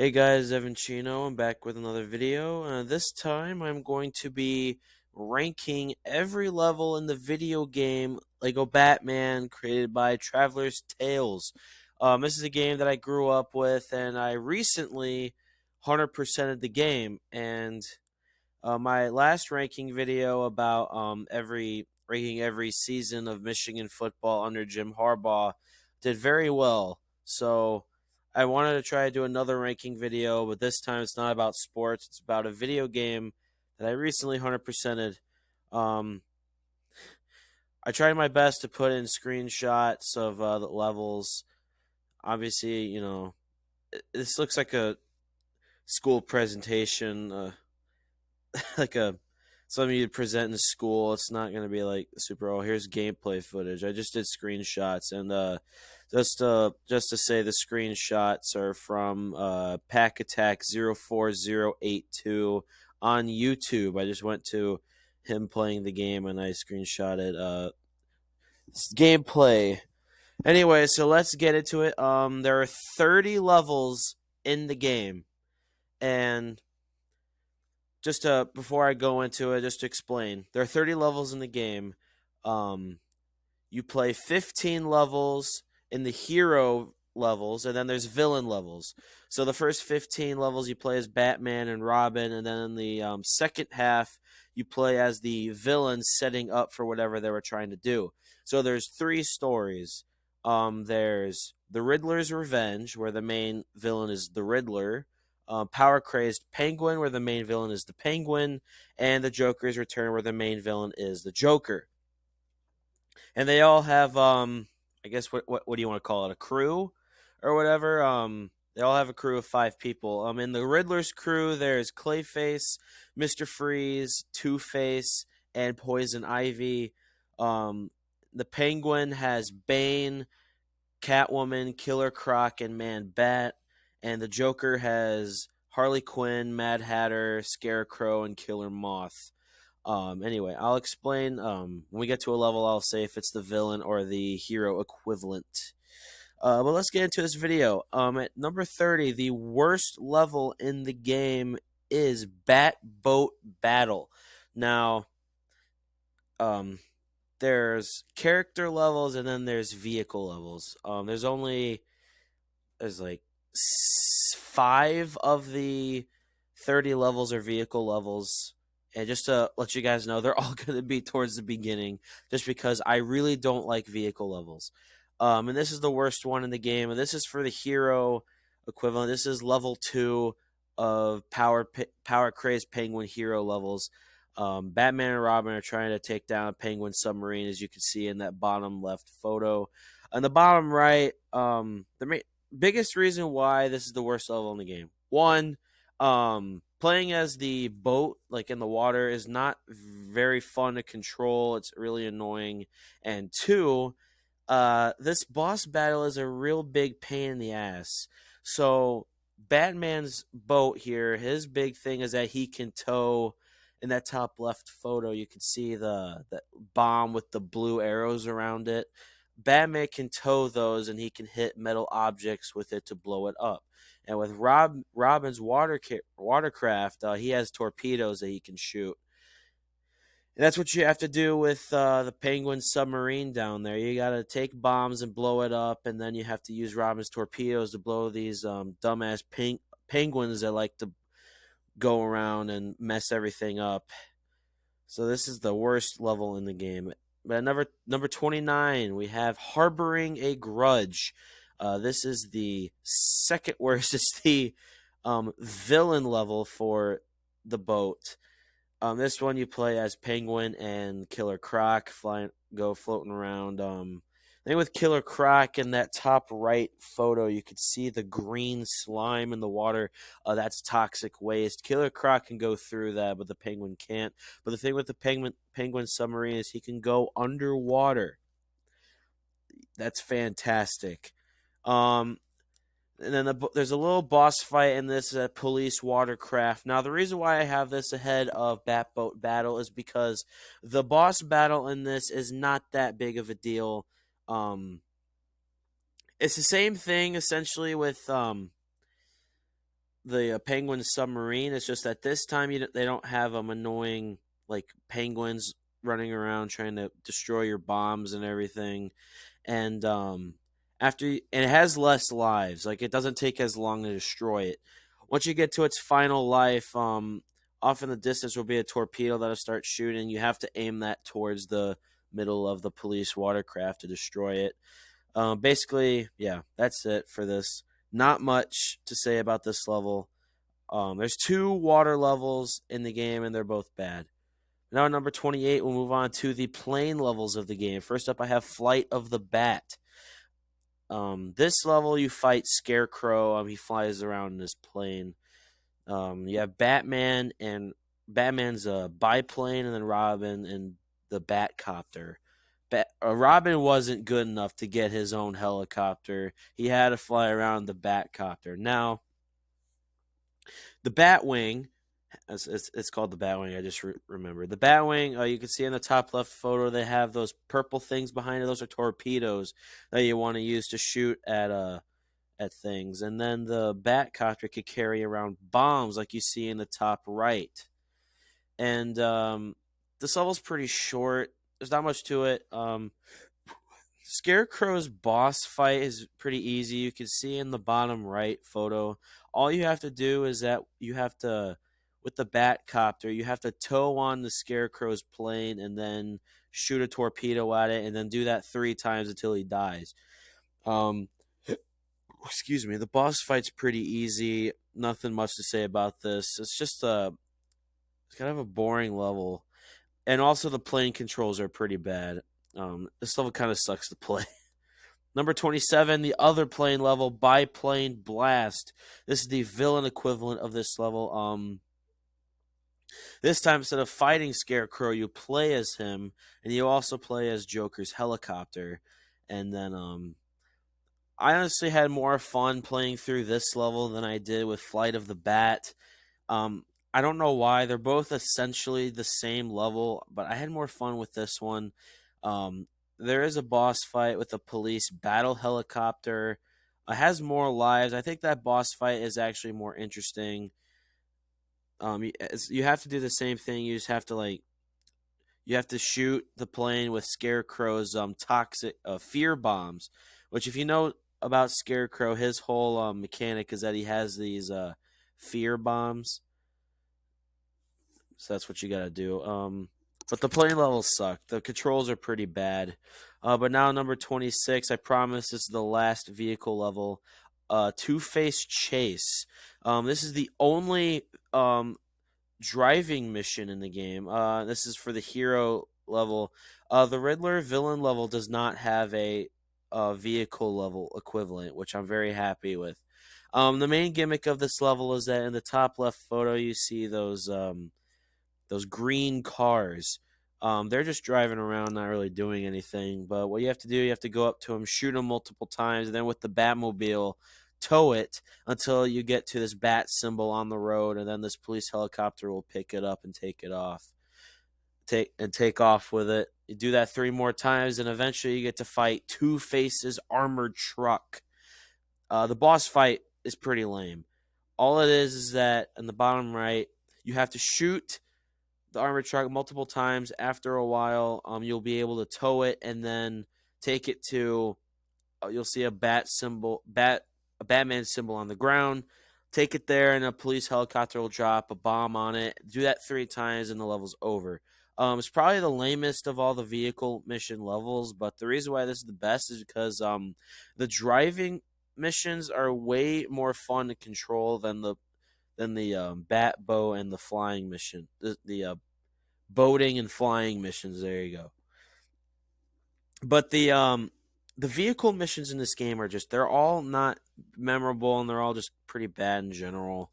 Hey guys, Evan Chino. I'm back with another video. This time I'm going to be ranking every level in the video game Lego Batman created by Traveler's Tales. This is a game that I grew up with and I recently 100%ed the game. And my last ranking video about ranking every season of Michigan football under Jim Harbaugh did very well. So I wanted to try to do another ranking video, but this time it's not about sports. It's about a video game that I recently 100%ed. Um, I tried my best to put in screenshots of the levels. Obviously, this looks like a school presentation, like a something you'd present in school. It's not going to be like super. Oh, here's gameplay footage. I just did screenshots, and just to say the screenshots are from Pack Attack 04082 on YouTube. I just went to him playing the game, and I screenshotted gameplay. Anyway, so let's get into it. There are 30 levels in the game, and just before I go into it, just to explain, there are 30 levels in the game. Um, you play 15 levels in the hero levels, and then there's villain levels. So the first 15 levels you play as Batman and Robin, and then in the second half you play as the villain, setting up for whatever they were trying to do. So there's three stories. There's the Riddler's Revenge, where the main villain is the Riddler. Power Crazed Penguin, where the main villain is the Penguin, and the Joker's Return, where the main villain is the Joker. And they all have I guess what do you want to call it, a crew or whatever. They all have a crew of 5 people. In the Riddler's crew there's Clayface, Mr. Freeze, Two-Face, and Poison Ivy. The Penguin has Bane, Catwoman, Killer Croc, and Man Bat. And the Joker has Harley Quinn, Mad Hatter, Scarecrow, and Killer Moth. Anyway, I'll explain. When we get to a level, I'll say if it's the villain or the hero equivalent. But let's get into this video. At number 30, the worst level in the game is Bat Boat Battle. Now, um, there's character levels and then there's vehicle levels. There's like 5 of the 30 levels are vehicle levels. And just to let you guys know, they're all going to be towards the beginning, just because I really don't like vehicle levels. And this is the worst one in the game, and this is for the hero equivalent. This is level 2 of Power Crazed Penguin hero levels. Batman and Robin are trying to take down a Penguin submarine, as you can see in that bottom left photo. On the bottom right, the biggest reason why this is the worst level in the game. One, playing as the boat, like in the water, is not very fun to control. It's really annoying. And two, this boss battle is a real big pain in the ass. So Batman's boat here, his big thing is that he can tow. In that top left photo, you can see the bomb with the blue arrows around it. Batman can tow those, and he can hit metal objects with it to blow it up. And with Robin's watercraft, he has torpedoes that he can shoot. And that's what you have to do with the Penguin submarine down there. You got to take bombs and blow it up, and then you have to use Robin's torpedoes to blow these dumbass penguins that like to go around and mess everything up. So this is the worst level in the game. But number 29, we have Harboring a Grudge. This is the second worst. It's the villain level for the boat. This one you play as Penguin and Killer Croc, floating around. I think with Killer Croc in that top right photo, you could see the green slime in the water. That's toxic waste. Killer Croc can go through that, but the Penguin can't. But the thing with the Penguin submarine is he can go underwater. That's fantastic. Um, and then there's a little boss fight in this police watercraft. Now, the reason why I have this ahead of Bat Boat Battle is because the boss battle in this is not that big of a deal. Um, it's the same thing essentially with the Penguin submarine. It's just that this time they don't have annoying like penguins running around trying to destroy your bombs and everything. And and it has less lives. Like it doesn't take as long to destroy it. Once you get to its final life, off in the distance will be a torpedo that'll start shooting. You have to aim that towards the middle of the police watercraft to destroy it. Basically, yeah, that's it for this. Not much to say about this level. There's 2 water levels in the game, and they're both bad. Now, at number 28, we'll move on to the plane levels of the game. First up, I have Flight of the Bat. This level, you fight Scarecrow. He flies around in his plane. You have Batman, and Batman's a biplane, and then Robin and the Batcopter. Robin wasn't good enough to get his own helicopter. He had to fly around the Batcopter. Now, the Batwing, it's called the Batwing. I just remembered the Batwing. You can see in the top left photo they have those purple things behind it. Those are torpedoes that you want to use to shoot at things. And then the Batcopter could carry around bombs, like you see in the top right. And this level's pretty short. There's not much to it. Scarecrow's boss fight is pretty easy. You can see in the bottom right photo. All you have to do is that you have to, with the Batcopter, you have to tow on the Scarecrow's plane and then shoot a torpedo at it, and then do that 3 times until he dies. Excuse me. The boss fight's pretty easy. Nothing much to say about this. It's just it's kind of a boring level, and also the plane controls are pretty bad. This level kind of sucks to play. Number 27, the other plane level, Biplane Blast. This is the villain equivalent of this level. This time, instead of fighting Scarecrow, you play as him, and you also play as Joker's helicopter. And then, I honestly had more fun playing through this level than I did with Flight of the Bat. I don't know why. They're both essentially the same level, but I had more fun with this one. There is a boss fight with a police battle helicopter. It has more lives. I think that boss fight is actually more interesting. You have to do the same thing. You just have to you have to shoot the plane with Scarecrow's toxic fear bombs. Which, if you know about Scarecrow, his whole mechanic is that he has these fear bombs. So that's what you gotta do. But the plane levels suck. The controls are pretty bad. But now number 26, I promise this is the last vehicle level. Two-Face Chase. This is the only driving mission in the game. This is for the hero level. The Riddler villain level does not have a vehicle level equivalent, which I'm very happy with. The main gimmick of this level is that in the top left photo you see those green cars. They're just driving around, not really doing anything. But what you have to do, you have to go up to them, shoot them multiple times, and then with the Batmobile, tow it until you get to this bat symbol on the road, and then this police helicopter will pick it up and take it off. Take off with it. You do that 3 more times, and eventually you get to fight Two-Face's armored truck. The boss fight is pretty lame. All it is that in the bottom right, you have to shoot the armored truck multiple times. After a while, you'll be able to tow it and then take it to. You'll see a Batman symbol on the ground. Take it there, and a police helicopter will drop a bomb on it. Do that 3 times, and the level's over. It's probably the lamest of all the vehicle mission levels, but the reason why this is the best is because the driving missions are way more fun to control than the bat, bow, and the flying mission. The boating and flying missions. There you go. But the vehicle missions in this game are they're all not memorable, and they're all just pretty bad in general.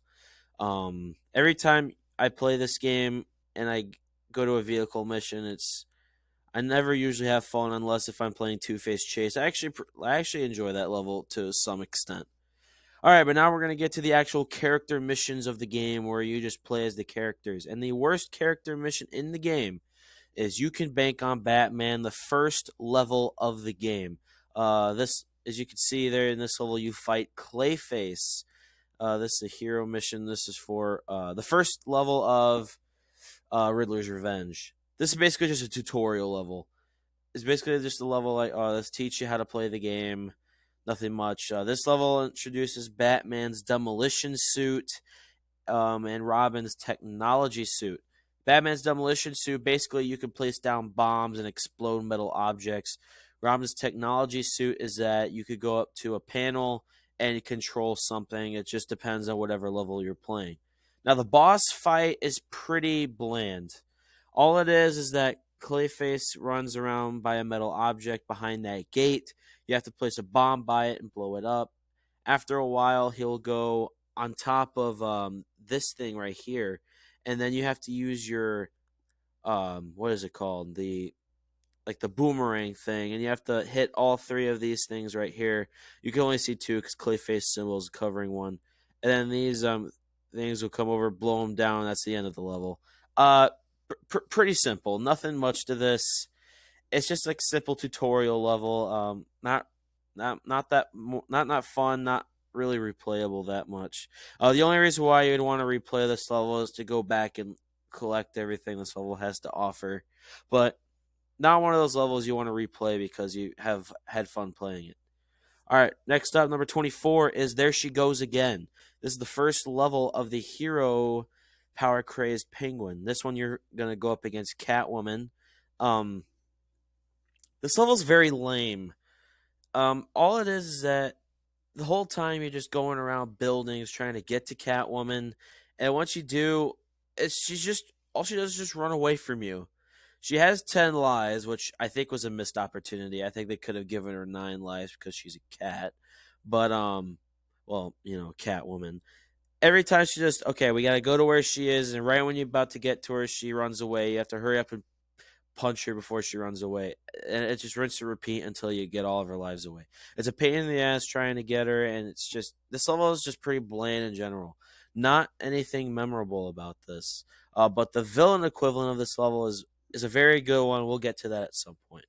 Every time I play this game and I go to a vehicle mission, I never usually have fun unless if I'm playing Two-Face Chase. I actually enjoy that level to some extent. All right, but now we're going to get to the actual character missions of the game where you just play as the characters. And the worst character mission in the game is You Can Bank on Batman, the first level of the game. This, as you can see there in this level, you fight Clayface. This is a hero mission. This is for the first level of Riddler's Revenge. This is basically just a tutorial level. It's basically just a level like, oh, let's teach you how to play the game. Nothing much. This level introduces Batman's demolition suit and Robin's technology suit. Batman's demolition suit, basically, you can place down bombs and explode metal objects. Robin's technology suit is that you could go up to a panel and control something. It just depends on whatever level you're playing. Now, the boss fight is pretty bland. All it is that Clayface runs around by a metal object behind that gate. You have to place a bomb by it and blow it up. After a while, he'll go on top of this thing right here, and then you have to use your what is it called, the boomerang thing, and you have to hit all three of these things right here. You can only see two because Clayface symbol is covering one, and then these things will come over, blow them down. That's the end of the level. Uh, Pretty simple. Nothing much to this. It's just like simple tutorial level. Not that not fun. Not really replayable that much. The only reason why you'd want to replay this level is to go back and collect everything this level has to offer. But not one of those levels you want to replay because you have had fun playing it. All right, next up, number 24 is There She Goes Again. This is the first level of the hero power crazed penguin. This one you're going to go up against Catwoman. Um, this level's very lame. All it is that the whole time you're just going around buildings trying to get to Catwoman, and once you do, she's just all she does is just run away from you. She has 10 lives, which I think was a missed opportunity. I think they could have given her 9 lives because she's a cat. But well, Catwoman. Every time she just, okay, we got to go to where she is, and right when you're about to get to her, she runs away. You have to hurry up and punch her before she runs away. And it's just rinse and repeat until you get all of her lives away. It's a pain in the ass trying to get her, and it's just, this level is just pretty bland in general. Not anything memorable about this. But the villain equivalent of this level is a very good one. We'll get to that at some point.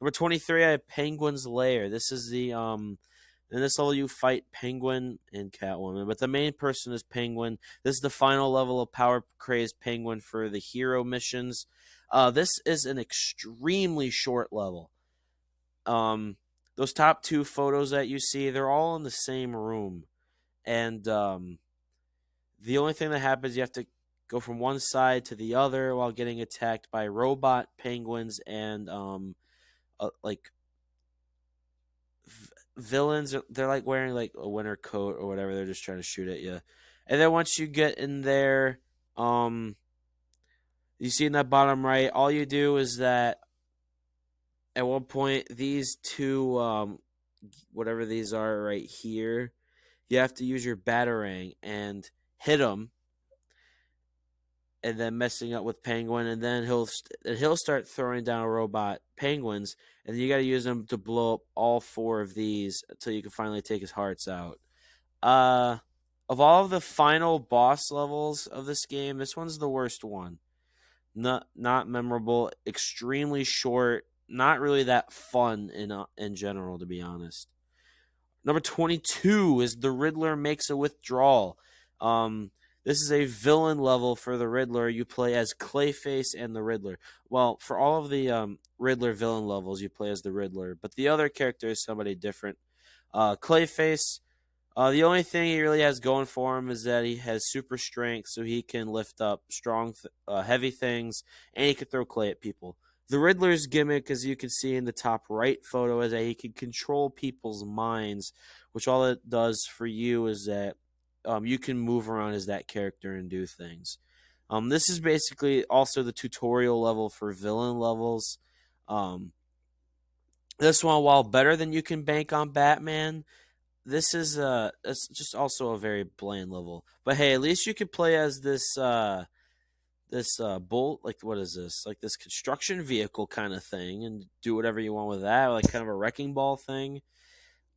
Number 23, I have Penguin's Lair. This is the in this level you fight Penguin and Catwoman, but the main person is Penguin. This is the final level of power crazed Penguin for the hero missions. This is an extremely short level. Those top two photos that you see, they're all in the same room, and the only thing that happens, you have to go from one side to the other while getting attacked by robot penguins and like villains. They're like wearing like a winter coat or whatever. They're just trying to shoot at you. And then once you get in there, you see in that bottom right, all you do is that at one point these two whatever these are right here, you have to use your batarang and hit them, and then messing up with Penguin, and then he'll start throwing down robot penguins, and then you got to use them to blow up all four of these until you can finally take his hearts out. Uh, of all of the final boss levels of this game, this one's the worst one. Not memorable, extremely short, not really that fun in general, to be honest. Number 22 is The Riddler Makes a Withdrawal. This is a villain level for the Riddler. You play as Clayface and the Riddler. Well, for all of the Riddler villain levels, you play as the Riddler, but the other character is somebody different. Clayface, the only thing he really has going for him is that he has super strength, so he can lift up heavy things, and he can throw clay at people. The Riddler's gimmick, as you can see in the top right photo, is that he can control people's minds, which all it does for you is that you can move around as that character and do things. This is basically also the tutorial level for villain levels. This one, while better than You Can Bank on Batman, this is it's just also a very bland level. But hey, at least you could play as this bolt, like, what is this, like this construction vehicle kind of thing, and do whatever you want with that, like kind of a wrecking ball thing.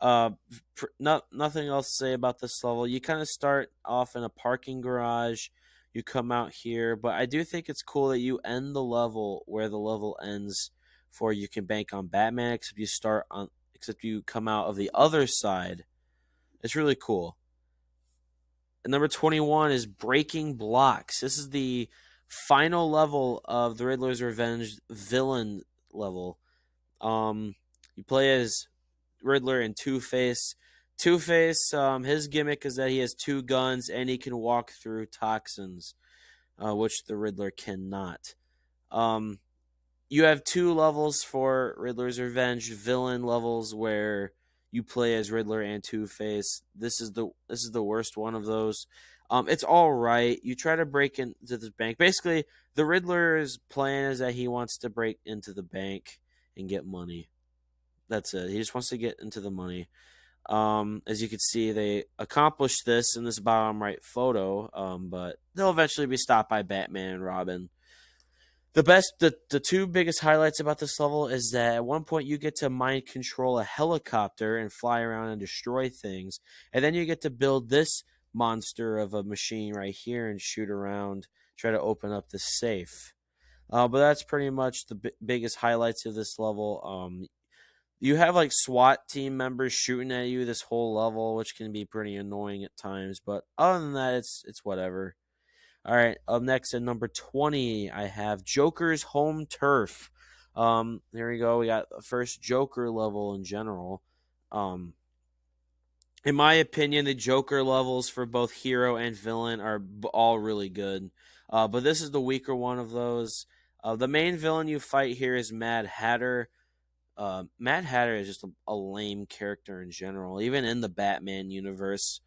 Nothing else to say about this level. You kind of start off in a parking garage, you come out here, but I do think it's cool that you end the level where the level ends for You Can Bank on Batman, except you come out of the other side. It's really cool. Number 21 is Breaking Blocks. This is the final level of the Riddler's Revenge villain level. You play as Riddler and Two-Face. Two-Face, his gimmick is that he has two guns and he can walk through toxins, which the Riddler cannot. You have two levels for Riddler's Revenge villain levels where you play as Riddler and Two-Face. This is the worst one of those. It's all right. You try to break into the bank. Basically, the Riddler's plan is that he wants to break into the bank and get money. That's it. He just wants to get into the money. As you can see, they accomplished this in this bottom right photo, but they'll eventually be stopped by Batman and Robin. The two biggest highlights about this level is that at one point you get to mind control a helicopter and fly around and destroy things, and then you get to build this monster of a machine right here and shoot around, try to open up the safe. But that's pretty much the biggest highlights of this level. You have like SWAT team members shooting at you this whole level, which can be pretty annoying at times. But other than that, it's whatever. All right, up next at number 20, I have Joker's Home Turf. There we go. We got the first Joker level in general. Um, in my opinion, the Joker levels for both hero and villain are all really good. But this is the weaker one of those. The main villain you fight here is Mad Hatter. Mad Hatter is just a lame character in general, even in the Batman universe.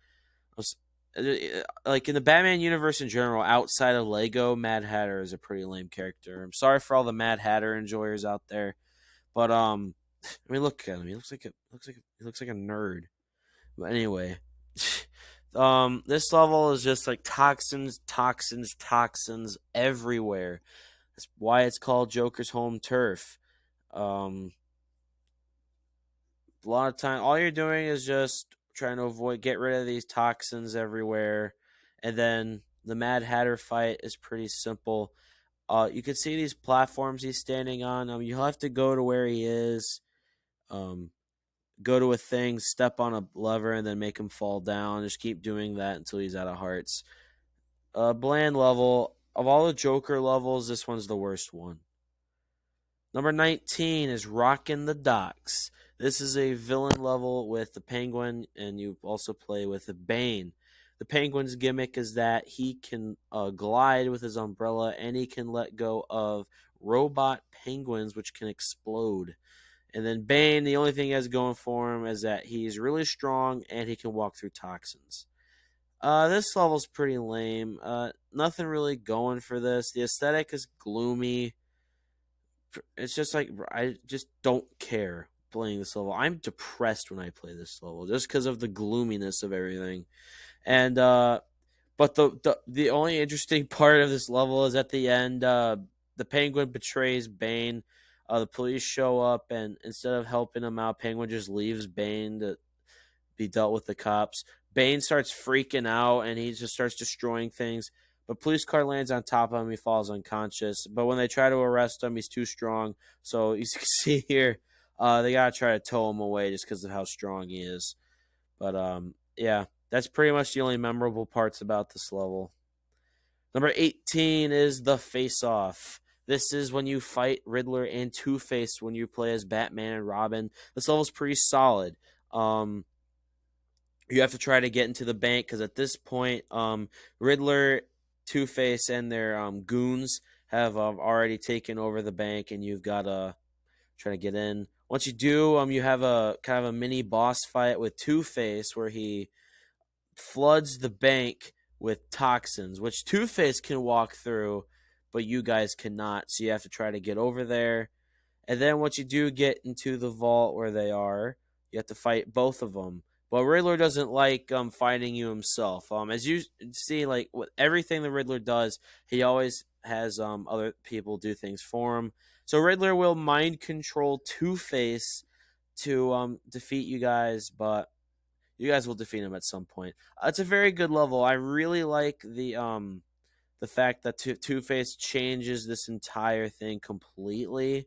Like in the Batman universe in general, outside of Lego, Mad Hatter is a pretty lame character. I'm sorry for all the Mad Hatter enjoyers out there, but I mean, look at him. He looks like a nerd. But anyway, this level is just like toxins, toxins, toxins everywhere. That's why it's called Joker's Home Turf. A lot of time, all you're doing is just trying to get rid of these toxins everywhere, and then the Mad Hatter fight is pretty simple. You can see these platforms he's standing on. You'll have to go to where he is, go to a thing, step on a lever, and then make him fall down. Just keep doing that until he's out of hearts. Bland level of all the Joker levels, this one's the worst one. Number 19 is Rockin' the Docks. This is a villain level with the Penguin, and you also play with the Bane. The Penguin's gimmick is that he can glide with his umbrella, and he can let go of robot penguins, which can explode. And then Bane, the only thing he has going for him is that he's really strong, and he can walk through toxins. This level's pretty lame. Nothing really going for this. The aesthetic is gloomy. It's just like I just don't care playing this level. I'm depressed when I play this level just because of the gloominess of everything. And but the only interesting part of this level is at the end. The Penguin betrays Bane. The police show up, and instead of helping him out, Penguin just leaves Bane to be dealt with the cops. Bane starts freaking out, and he just starts destroying things. But police car lands on top of him. He falls unconscious. But when they try to arrest him, he's too strong. So you can see here, they gotta try to tow him away just because of how strong he is. But yeah, that's pretty much the only memorable parts about this level. Number 18 is the Face Off. This is when you fight Riddler and Two-Face when you play as Batman and Robin. This level's pretty solid. You have to try to get into the bank because at this point, Riddler, Two-Face, and their goons have already taken over the bank, and you've got to try to get in. Once you do, you have a kind of a mini boss fight with Two-Face where he floods the bank with toxins, which Two-Face can walk through, but you guys cannot. So you have to try to get over there. And then once you do get into the vault where they are, you have to fight both of them. But Riddler doesn't like fighting you himself. As you see, like with everything the Riddler does, he always has other people do things for him. So Riddler will mind control Two-Face to defeat you guys, but you guys will defeat him at some point. It's a very good level. I really like the fact that Two-Face changes this entire thing completely,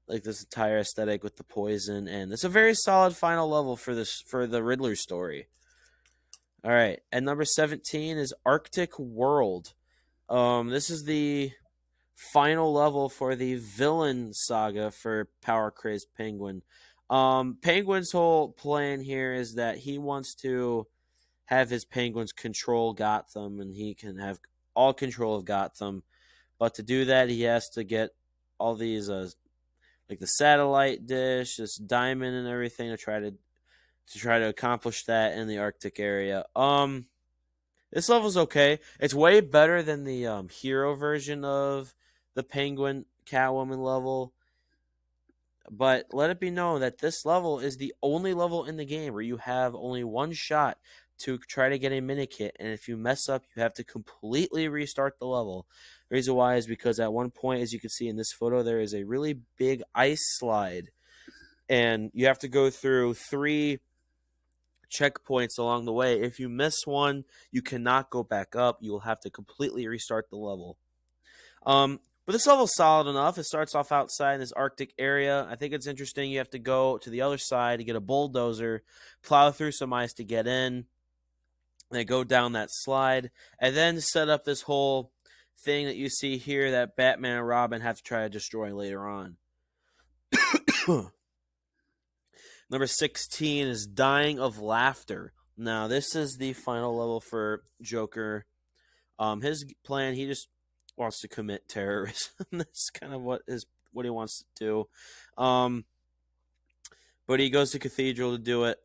like this entire aesthetic with the poison, and it's a very solid final level for the Riddler story. All right, and number 17 is Arctic World. This is the final level for the villain saga for Power Crazed Penguin. Penguin's whole plan here is that he wants to have his penguins control Gotham, and he can have all control of Gotham. But to do that, he has to get all these, like the satellite dish, this diamond, and everything to try to accomplish that in the Arctic area. This level's okay. It's way better than the hero version of the Penguin Catwoman level. But let it be known that this level is the only level in the game where you have only one shot to try to get a mini kit, and if you mess up, you have to completely restart the level. The reason why is because at one point, as you can see in this photo, there is a really big ice slide, and you have to go through 3 checkpoints along the way. If you miss one, you cannot go back up. You will have to completely restart the level. But this level's solid enough. It starts off outside in this Arctic area. I think it's interesting. You have to go to the other side to get a bulldozer, plow through some ice to get in, and go down that slide, and then set up this whole thing that you see here that Batman and Robin have to try to destroy later on. Number 16 is Dying of Laughter. Now, this is the final level for Joker. His plan, he just wants to commit terrorism. That's kind of what he wants to do. But he goes to Cathedral to do it.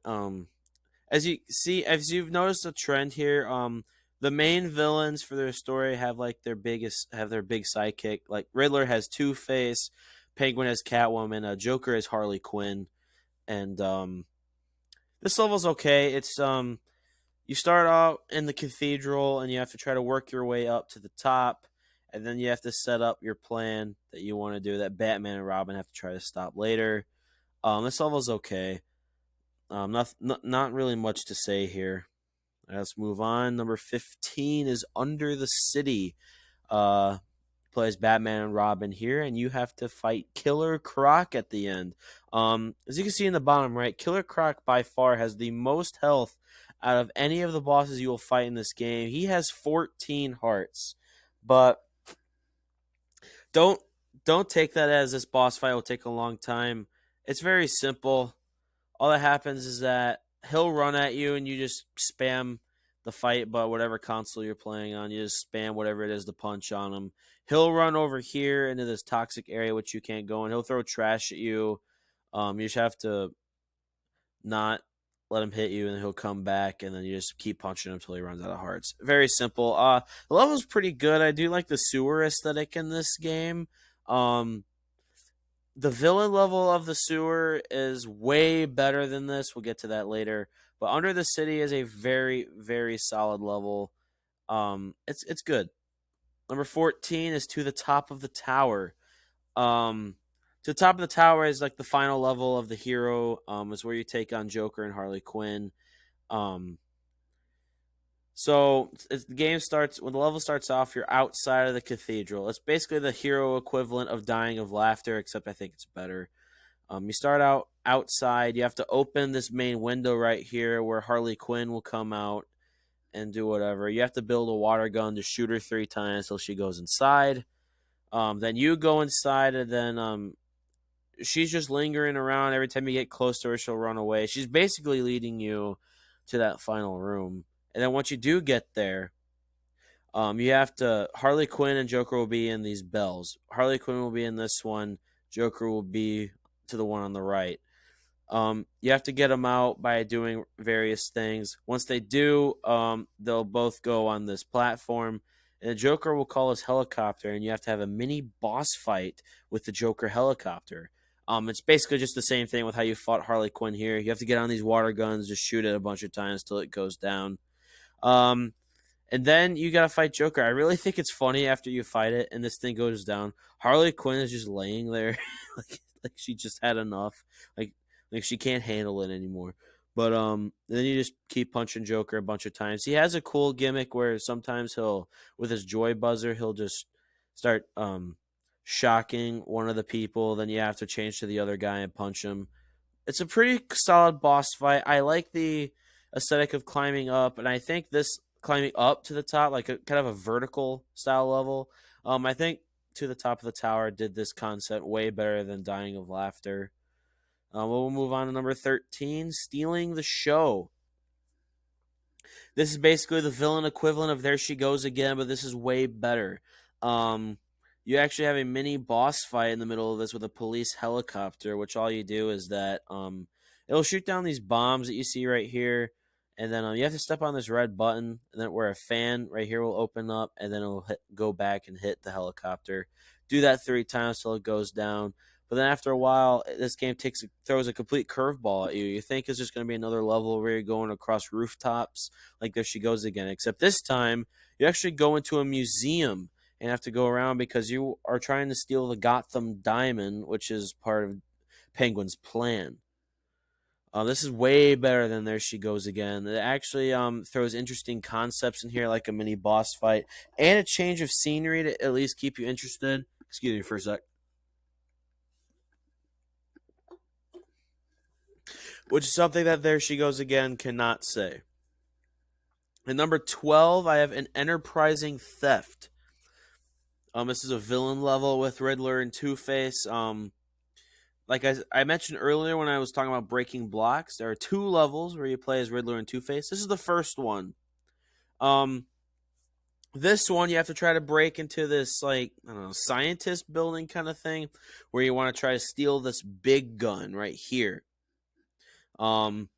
As you see, as you've noticed a trend here, the main villains for their story have their big sidekick. Like Riddler has Two Face, Penguin has Catwoman, Joker has Harley Quinn, and this level's okay. It's you start out in the Cathedral and you have to try to work your way up to the top, and then you have to set up your plan that you want to do that Batman and Robin have to try to stop later. This level's okay. Not really much to say here. Let's move on. Number 15 is Under the City. Plays Batman and Robin here, and you have to fight Killer Croc at the end. As you can see in the bottom right, Killer Croc by far has the most health out of any of the bosses you will fight in this game. He has 14 hearts, but don't don't take that as this boss fight will take a long time. It's very simple. All that happens is that he'll run at you and you just spam the fight, but whatever console you're playing on, you just spam whatever it is to punch on him. He'll run over here into this toxic area which you can't go in. He'll throw trash at you. You just have to not let him hit you, and he'll come back, and then you just keep punching him until he runs out of hearts. Very simple. The level's pretty good. I do like the sewer aesthetic in this game. Um, the villain level of the sewer is way better than this. We'll get to that later. But Under the City is a very, very solid level. It's good. Number 14 is To the Top of the Tower. To the Top of the Tower is like the final level of the hero. Is where you take on Joker and Harley Quinn. Um, so the game starts when the level starts off. You're outside of the cathedral. It's basically the hero equivalent of Dying of Laughter, except I think it's better. You start out outside. You have to open this main window right here where Harley Quinn will come out and do whatever. You have to build a water gun to shoot her 3 times till she goes inside. Then you go inside, and then she's just lingering around. Every time you get close to her, she'll run away. She's basically leading you to that final room. And then once you do get there, you have to. Harley Quinn and Joker will be in these bells. Harley Quinn will be in this one. Joker will be to the one on the right. You have to get them out by doing various things. Once they do, they'll both go on this platform, and the Joker will call his helicopter, and you have to have a mini boss fight with the Joker helicopter. It's basically just the same thing with how you fought Harley Quinn here. You have to get on these water guns, just shoot it a bunch of times till it goes down. Um, and then you gotta fight Joker. I really think it's funny after you fight it and this thing goes down. Harley Quinn is just laying there, like she just had enough. Like like she can't handle it anymore. But then you just keep punching Joker a bunch of times. He has a cool gimmick where sometimes he'll, with his joy buzzer, he'll just start shocking one of the people. Then you have to change to the other guy and punch him. It's a pretty solid boss fight. I like the aesthetic of climbing up, and I think this climbing up to the top, like a kind of a vertical style level, I think To the Top of the Tower did this concept way better than Dying of Laughter. We'll move on to number 13, Stealing the Show. This is basically the villain equivalent of There She Goes Again, but this is way better. Um, you actually have a mini boss fight in the middle of this with a police helicopter, which all you do is that it'll shoot down these bombs that you see right here, and then you have to step on this red button, and then where a fan right here will open up, and then it'll go back and hit the helicopter. Do that 3 times till it goes down. But then after a while, this game throws a complete curveball at you. You think it's just going to be another level where you're going across rooftops, like There She Goes Again. Except this time, you actually go into a museum and have to go around because you are trying to steal the Gotham Diamond, which is part of Penguin's plan. This is way better than There She Goes Again. It actually throws interesting concepts in here, like a mini boss fight and a change of scenery to at least keep you interested. Excuse me for a sec. Which is something that There She Goes Again cannot say. At number 12, I have An Enterprising Theft. This is a villain level with Riddler and Two-Face. Like I mentioned earlier when I was talking about breaking blocks, there are 2 levels where you play as Riddler and Two-Face. This is the first one. This one you have to try to break into this, like, I don't know, scientist building kind of thing, where you want to try to steal this big gun right here. And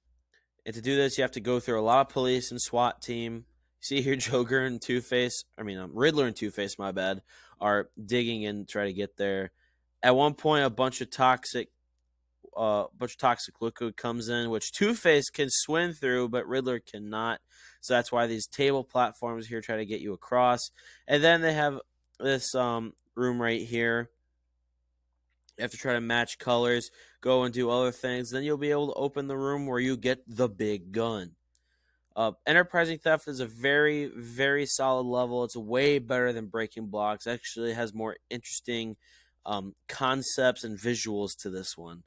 to do this, you have to go through a lot of police and SWAT team. See here, Joker and Two-Face, Riddler and Two-Face, my bad, are digging in to try to get there. At one point, a bunch of toxic liquid comes in, which Two-Face can swim through, but Riddler cannot. So that's why these table platforms here try to get you across. And then they have this room right here. You have to try to match colors, go and do other things. Then you'll be able to open the room where you get the big gun. Enterprising Theft is a very, very solid level. It's way better than Breaking Blocks. Actually, it has more interesting concepts and visuals to this one.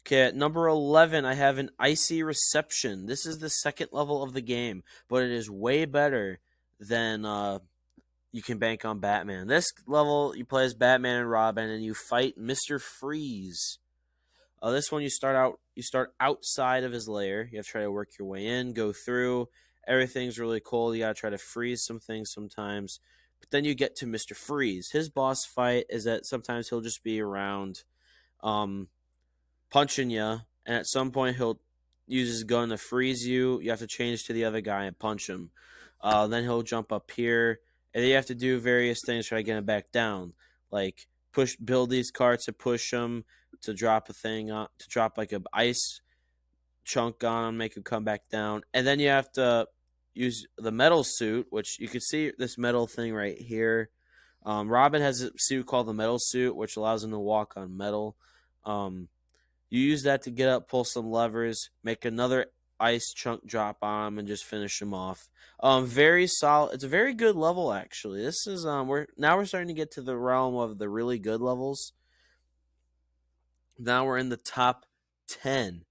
Okay, at number 11, I have An Icy Reception. This is the second level of the game, but it is way better than You Can Bank on Batman. This level, you play as Batman and Robin, and you fight Mr. Freeze. This one, you start outside of his lair. You have to try to work your way in, go through. Everything's really cool. You gotta try to freeze some things sometimes. But then you get to Mr. Freeze. His boss fight is that sometimes he'll just be around punching you, and at some point he'll use his gun to freeze you. You have to change to the other guy and punch him. Then he'll jump up here, and then you have to do various things to try to get him back down, like build these carts to push him, to drop a thing on, to drop like a ice chunk on him, make him come back down, and then you have to use the metal suit, which you can see this metal thing right here. Robin has a suit called the metal suit, which allows him to walk on metal. You use that to get up, pull some levers, make another ice chunk drop on him, and just finish him off. Very solid. It's a very good level, actually. This is we're starting to get to the realm of the really good levels. Now we're in the top 10.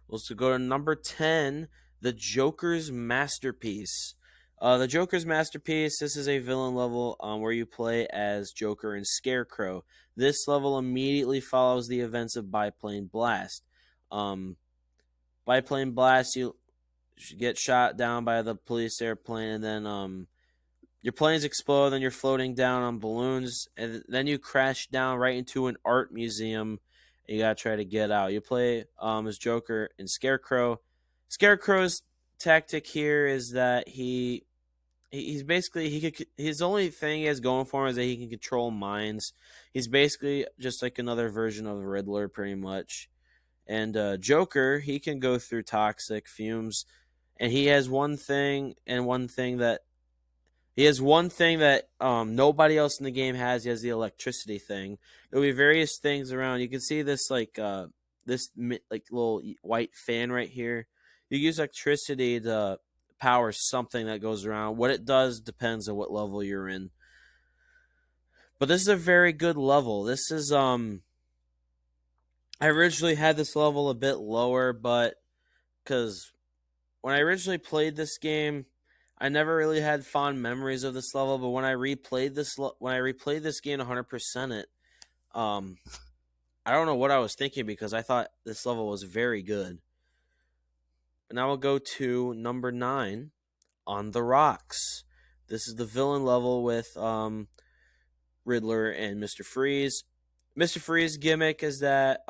Let's go to number 10, The Joker's Masterpiece. The Joker's Masterpiece, this is a villain level where you play as Joker and Scarecrow. This level immediately follows the events of Biplane Blast. Biplane Blast, you get shot down by the police airplane, and then your planes explode, then you're floating down on balloons, and then you crash down right into an art museum. And you gotta try to get out. You play as Joker and Scarecrow. Scarecrow's tactic here is that he's basically his only thing he has going for him is that he can control minds. He's basically just like another version of the Riddler, pretty much. And Joker, he can go through toxic fumes, and he has one thing that nobody else in the game has. He has the electricity thing. There'll be various things around. You can see this this little white fan right here. You use electricity to power something that goes around. What it does depends on what level you're in. But this is a very good level. This is I originally had this level a bit lower, but because when I originally played this game, I never really had fond memories of this level. But when I replayed this game 100% it, um, I don't know what I was thinking because I thought this level was very good. But now we'll go to number 9, On the Rocks. This is the villain level with Riddler and Mr. Freeze. Mr. Freeze gimmick is that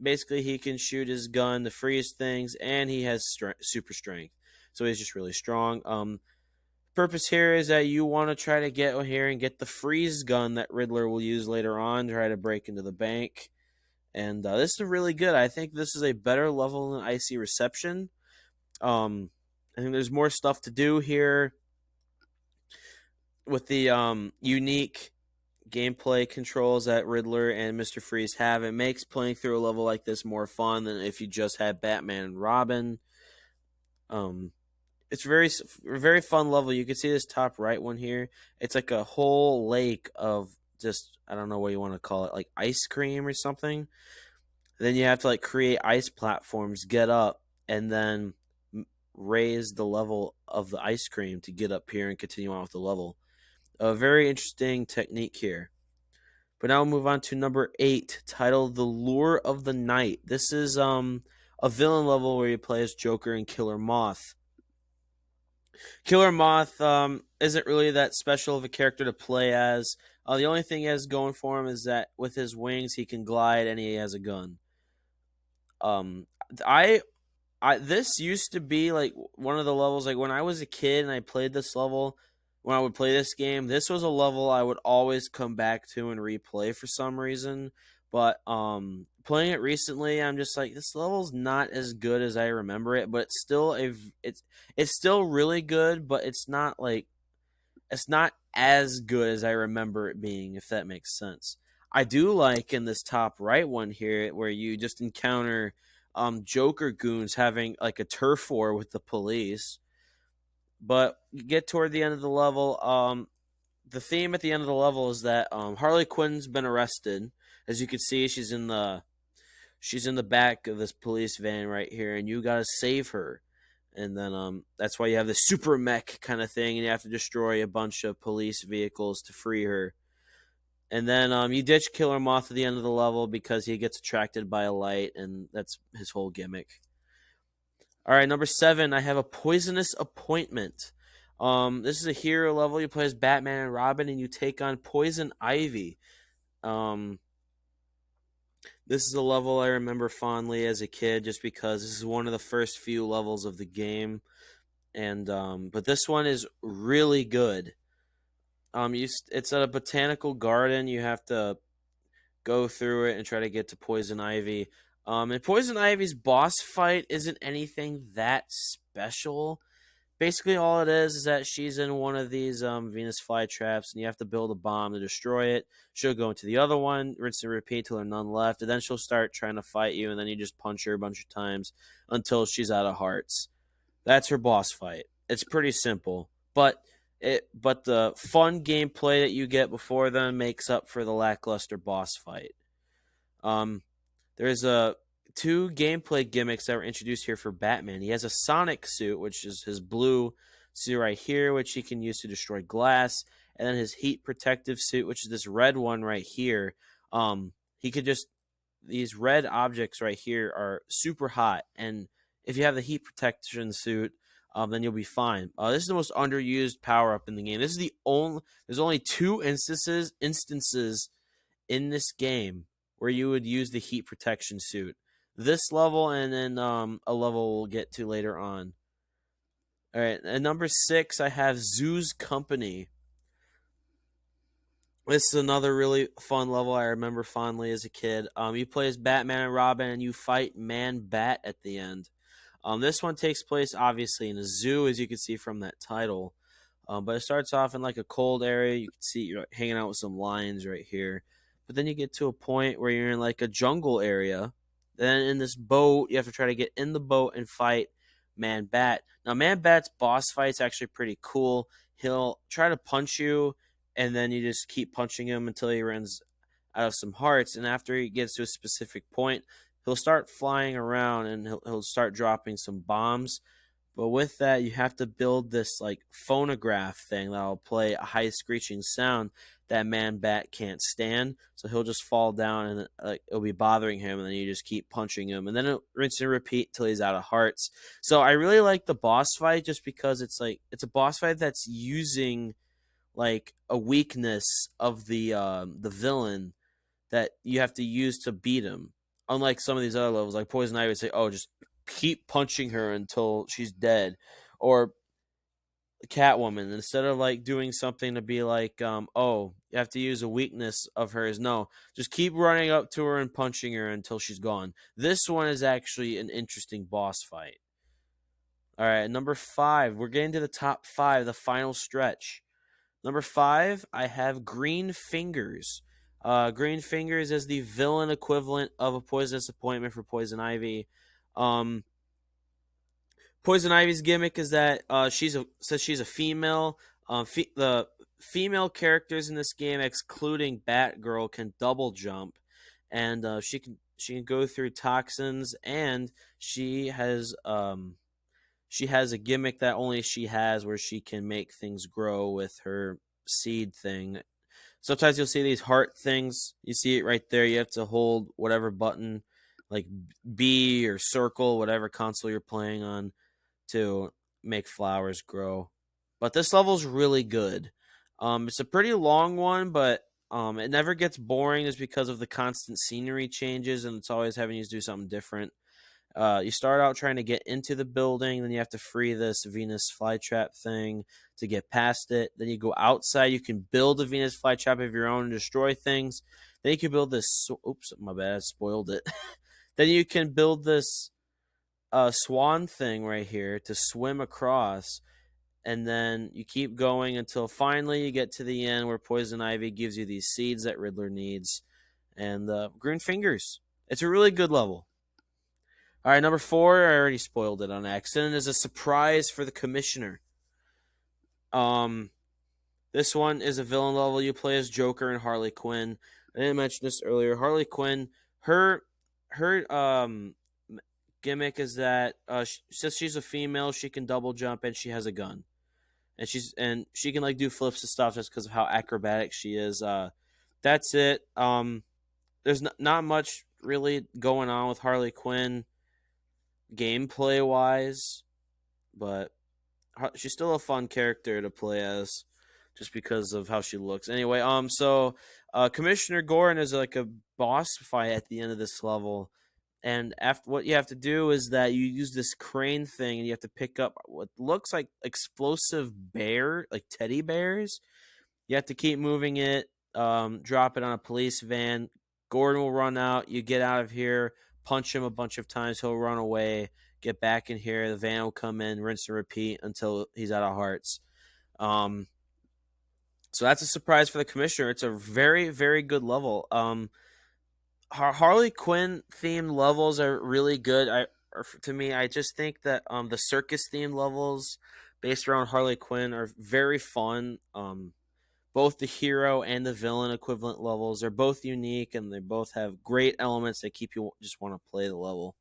basically he can shoot his gun to freeze things, and he has super strength, so he's just really strong. Purpose here is that you want to try to get here and get the freeze gun that Riddler will use later on to try to break into the bank. And this is really good. I think this is a better level than Icy Reception. I think there's more stuff to do here with the unique gameplay controls that Riddler and Mr. Freeze have. It makes playing through a level like this more fun than if you just had Batman and Robin. It's very fun level. You can see this top right one here. It's like a whole lake of just, I don't know what you want to call it, like ice cream or something. Then you have to like create ice platforms, get up, and then raise the level of the ice cream to get up here and continue on with the level. A very interesting technique here. But now we'll move on to number 8, titled The Lure of the Night. This is a villain level where you play as Joker and Killer Moth. Killer Moth isn't really that special of a character to play as. The only thing he has going for him is that with his wings he can glide and he has a gun. Um, I this used to be like one of the levels, like when I was a kid and I played this level, when I would play this game, this was a level I would always come back to and replay for some reason. But playing it recently, I'm just like, this level's not as good as I remember it, but it's still really good, but it's not as good as I remember it being, if that makes sense. I do like in this top right one here where you just encounter Joker goons having like a turf war with the police. But you get toward the end of the level, the theme at the end of the level is that Harley Quinn's been arrested. As you can see, she's in the back of this police van right here, and you gotta save her. And then that's why you have the super mech kind of thing, and you have to destroy a bunch of police vehicles to free her. And then you ditch Killer Moth at the end of the level because he gets attracted by a light, and that's his whole gimmick. All right, number 7, I have a Poisonous Appointment. This is a hero level. You play as Batman and Robin, and you take on Poison Ivy. This is a level I remember fondly as a kid, just because this is one of the first few levels of the game, and but this one is really good. It's at a botanical garden. You have to go through it and try to get to Poison Ivy. And Poison Ivy's boss fight isn't anything that special. Basically, all it is that she's in one of these Venus flytraps, and you have to build a bomb to destroy it. She'll go into the other one, rinse and repeat till there are none left, and then she'll start trying to fight you, and then you just punch her a bunch of times until she's out of hearts. That's her boss fight. It's pretty simple, but the fun gameplay that you get before then makes up for the lackluster boss fight. There's two gameplay gimmicks that were introduced here for Batman. He has a Sonic suit, which is his blue suit right here, which he can use to destroy glass, and then his heat protective suit, which is this red one right here. He could just These red objects right here are super hot, and if you have the heat protection suit, then you'll be fine. This is the most underused power up in the game. This is there's only 2 instances in this game where you would use the heat protection suit. This level and then a level we'll get to later on. All right, at number 6, I have Zoo's Company. This is another really fun level I remember fondly as a kid. You play as Batman and Robin, and you fight Man-Bat at the end. This one takes place, obviously, in a zoo, as you can see from that title. But it starts off in like a cold area. You can see you're hanging out with some lions right here. But then you get to a point where you're in like a jungle area. Then in this boat, you have to try to get in the boat and fight Man-Bat. Now, Man-Bat's boss fight's actually pretty cool. He'll try to punch you, and then you just keep punching him until he runs out of some hearts. And after he gets to a specific point, he'll start flying around, and he'll start dropping some bombs. But with that, you have to build this like phonograph thing that'll play a high screeching sound that Man Bat can't stand. So he'll just fall down and it'll be bothering him, and then you just keep punching him, and then it'll rinse and repeat till he's out of hearts. So I really like the boss fight just because it's a boss fight that's using like a weakness of the villain that you have to use to beat him. Unlike some of these other levels, like Poison Ivy would say, "Oh, just keep punching her until she's dead," or Catwoman, instead of like doing something to be like, "Oh, you have to use a weakness of hers." No, just keep running up to her and punching her until she's gone. This one is actually an interesting boss fight. All right, number 5. We're getting to the top 5, the final stretch. Number 5, I have Green Fingers. Green Fingers is the villain equivalent of a Poisonous Appointment for Poison Ivy. Um, Poison Ivy's gimmick is that says she's a female. The female characters in this game, excluding Batgirl, can double jump, and she can go through toxins, and she has a gimmick that only she has, where she can make things grow with her seed thing. Sometimes you'll see these heart things. You see it right there. You have to hold whatever button, like B or circle, whatever console you're playing on, to make flowers grow. But this level's really good. It's a pretty long one, but it never gets boring just because of the constant scenery changes, and it's always having you do something different. You start out trying to get into the building, then you have to free this Venus flytrap thing to get past it. Then you go outside. You can build a Venus flytrap of your own and destroy things. Then you can build this. Oops, my bad, I spoiled it. Then you can build this swan thing right here to swim across, and then you keep going until finally you get to the end where Poison Ivy gives you these seeds that Riddler needs, and Green Fingers. It's a really good level. All right, number 4, I already spoiled it on accident, is a surprise for the Commissioner. This one is a villain level. You play as Joker and Harley Quinn. I didn't mention this earlier. Harley Quinn, her gimmick is that since she's a female, she can double jump and she has a gun, and she can like do flips and stuff just because of how acrobatic she is. That's it. There's not much really going on with Harley Quinn gameplay wise, but she's still a fun character to play as just because of how she looks. Anyway, so Commissioner Gordon is like a boss fight at the end of this level, and after what you have to do is that you use this crane thing, and you have to pick up what looks like explosive like teddy bears. You have to keep moving it, drop it on a police van. Gordon will run out. You get out of here, punch him a bunch of times. He'll run away. Get back in here. The van will come in, rinse and repeat until he's out of hearts. So that's a surprise for the Commissioner. It's a very, very good level. Harley Quinn themed levels are really good. To me, I just think that the circus themed levels based around Harley Quinn are very fun. Both the hero and the villain equivalent levels are both unique, and they both have great elements that keep you just want to play the level.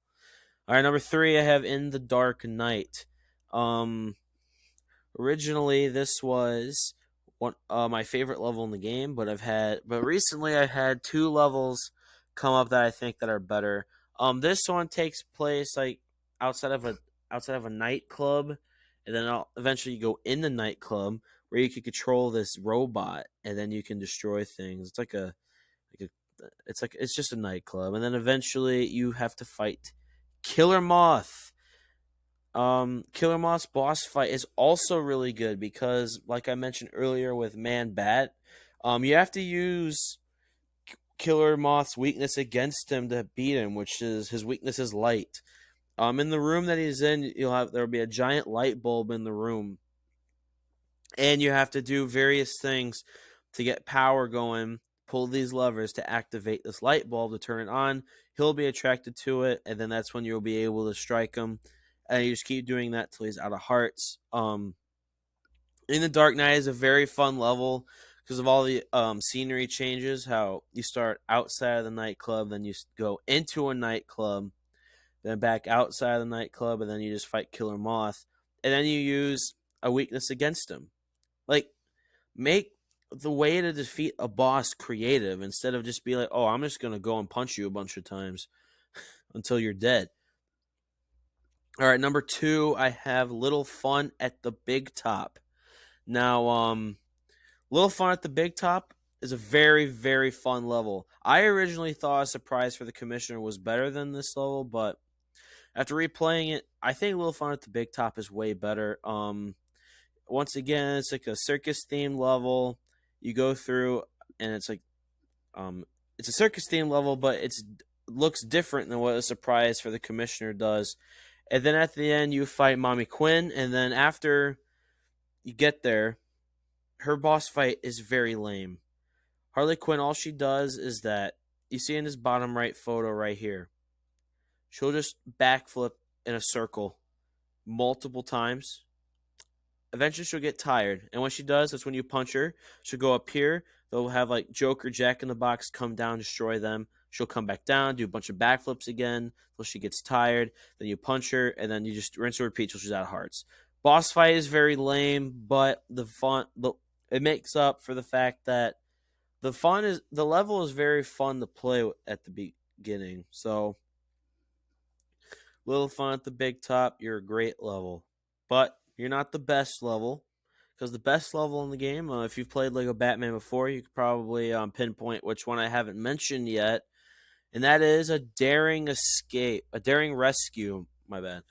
All right, number 3, I have In the Dark Knight. Originally, this was one my favorite level in the game, but recently I've had 2 levels come up that I think that are better. This one takes place like outside of a nightclub, and then eventually you go in the nightclub where you can control this robot, and then you can destroy things. It's just a nightclub, and then eventually you have to fight Killer Moth. Killer Moth's boss fight is also really good because, like I mentioned earlier with Man Bat, you have to use Killer Moth's weakness against him to beat him, which is his weakness is light. In the room that he's in, there'll be a giant light bulb in the room, and you have to do various things to get power going. Pull these levers to activate this light bulb to turn it on. He'll be attracted to it, and then that's when you'll be able to strike him. And you just keep doing that till he's out of hearts. In the Dark Knight is a very fun level because of all the scenery changes. How you start outside of the nightclub, then you go into a nightclub, then back outside of the nightclub, and then you just fight Killer Moth. and then you use a weakness against him. Like, make the way to defeat a boss creative instead of just be like, oh, I'm just gonna go and punch you a bunch of times until you're dead. All right, number 2, I have Little Fun at the Big Top. Now, Little Fun at the Big Top is a very, very fun level. I originally thought a Surprise for the Commissioner was better than this level, but after replaying it, I think Little Fun at the Big Top is way better. Once again, it's like a circus themed level. You go through, and it's like, it's a circus themed level, but it's looks different than what a Surprise for the Commissioner does. And then at the end, you fight Mommy Quinn, and then after you get there, her boss fight is very lame. Harley Quinn, all she does is that you see in this bottom right photo right here. She'll just backflip in a circle multiple times. Eventually, she'll get tired, and when she does, that's when you punch her. She'll go up here. They'll have like Joker, Jack in the Box come down, destroy them. She'll come back down, do a bunch of backflips again until she gets tired. Then you punch her, and then you just rinse and repeat till she's out of hearts. Boss fight is very lame, but it makes up for the fact that the level is very fun to play at the beginning. So, Little Fun at the Big Top, you're a great level, but you're not the best level, because the best level in the game, if you've played Lego Batman before, you could probably pinpoint which one I haven't mentioned yet, and that is a daring rescue. My bad.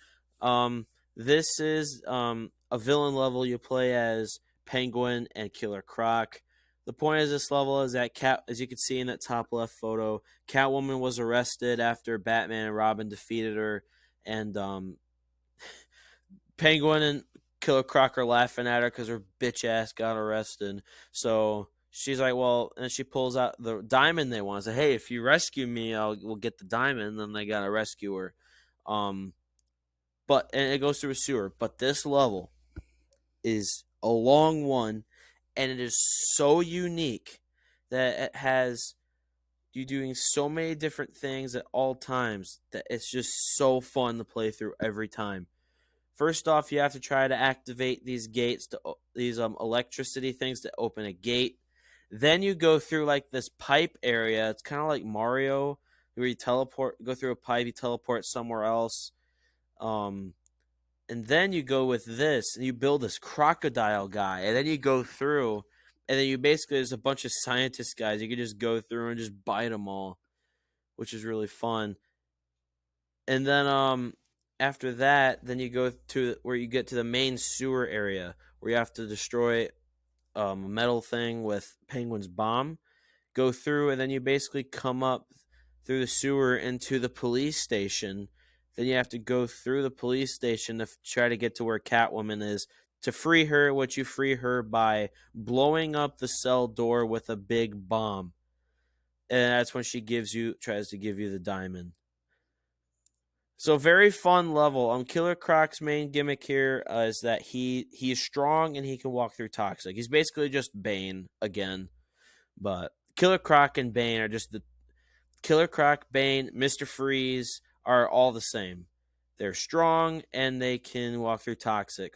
This is a villain level. You play as Penguin and Killer Croc. The point of this level is that as you can see in that top left photo, Catwoman was arrested after Batman and Robin defeated her, and Penguin and Killer Croc are laughing at her because her bitch ass got arrested. So she's like, well, and she pulls out the diamond they want. Say, hey, if you rescue me, we'll get the diamond. Then they gotta rescue her. But and it goes through a sewer. But this level is a long one, and it is so unique that it has you doing so many different things at all times that it's just so fun to play through every time. First off, you have to try to activate these gates, these electricity things to open a gate. Then you go through like this pipe area. It's kind of like Mario, where you go through a pipe, you teleport somewhere else. And then you go with this, and you build this crocodile guy, and then you go through, and then you basically there's a bunch of scientist guys. You can just go through and just bite them all, which is really fun. And then after that, then you go to where you get to the main sewer area where you have to destroy a metal thing with Penguin's bomb. Go through, and then you basically come up through the sewer into the police station. Then you have to go through the police station to try to get to where Catwoman is to free her, which you free her by blowing up the cell door with a big bomb. And that's when she tries to give you the diamond. So very fun level. Killer Croc's main gimmick here is that he's strong and he can walk through toxic. He's basically just Bane again. But Killer Croc and Bane are just Killer Croc, Bane, Mr. Freeze are all the same. They're strong and they can walk through toxic.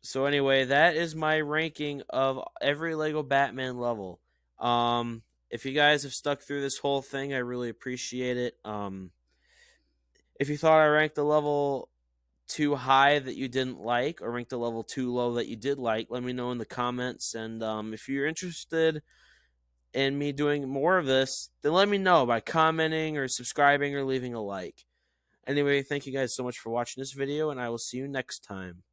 So anyway, that is my ranking of every Lego Batman level. If you guys have stuck through this whole thing, I really appreciate it. If you thought I ranked the level too high that you didn't like, or ranked the level too low that you did like, let me know in the comments. And if you're interested in me doing more of this, then let me know by commenting or subscribing or leaving a like. Anyway, thank you guys so much for watching this video, and I will see you next time.